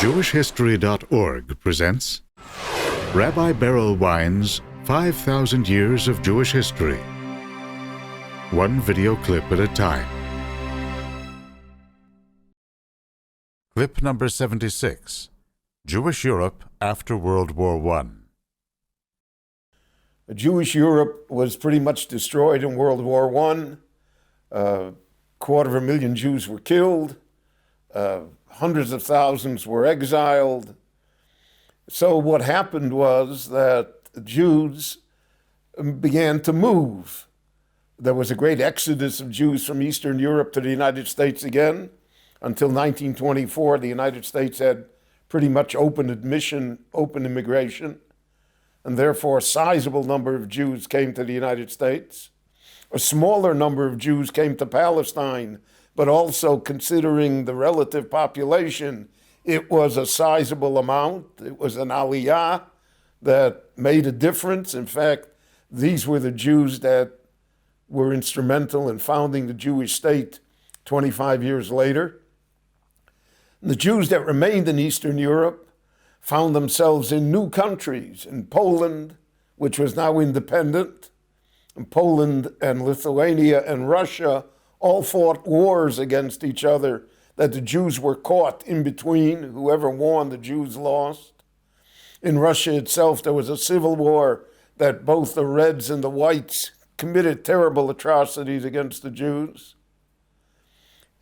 JewishHistory.org presents Rabbi Berel Wein's 5,000 Years of Jewish History. One video clip at a time. Clip number 76. Jewish Europe after World War I. Jewish Europe was pretty much destroyed in World War I. 250,000 Jews were killed. Hundreds of thousands were exiled. So what happened was that Jews began to move. There was a great exodus of Jews from Eastern Europe to the United States again. Until 1924, the United States had pretty much open admission, open immigration, and therefore a sizable number of Jews came to the United States. A smaller number of Jews came to Palestine, but also considering the relative population, it was a sizable amount. It was an aliyah that made a difference. In fact, these were the Jews that were instrumental in founding the Jewish state 25 years later. The Jews that remained in Eastern Europe found themselves in new countries, in Poland, which was now independent. And Poland and Lithuania and Russia all fought wars against each other that the Jews were caught in between. Whoever won, the Jews lost. In Russia itself, there was a civil war that both the Reds and the Whites committed terrible atrocities against the Jews.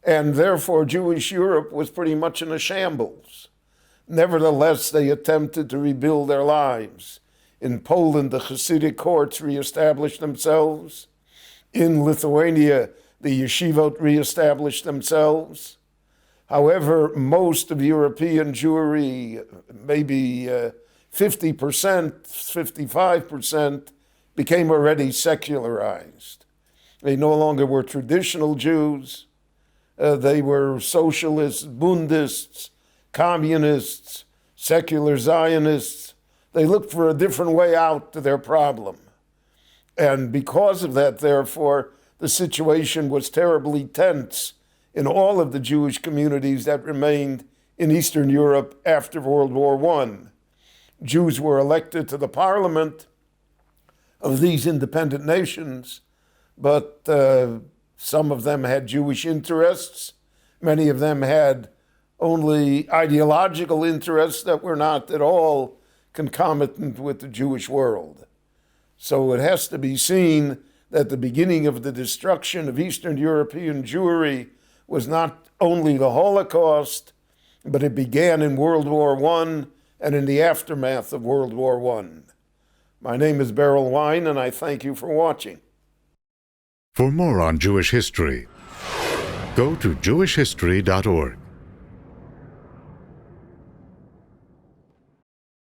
And therefore, Jewish Europe was pretty much in a shambles. Nevertheless, they attempted to rebuild their lives. In Poland, the Hasidic courts reestablished themselves. In Lithuania, the yeshivot reestablished themselves. However, most of European Jewry, maybe 50%, 55%, became already secularized. They no longer were traditional Jews. They were socialists, Bundists, communists, secular Zionists. They looked for a different way out to their problem. And because of that, therefore, the situation was terribly tense in all of the Jewish communities that remained in Eastern Europe after World War I. Jews were elected to the parliament of these independent nations, but some of them had Jewish interests. Many of them had only ideological interests that were not at all concomitant with the Jewish world. So it has to be seen that the beginning of the destruction of Eastern European Jewry was not only the Holocaust, but it began in World War I and in the aftermath of World War I. My name is Berel Wein, and I thank you for watching. For more on Jewish history, go to JewishHistory.org.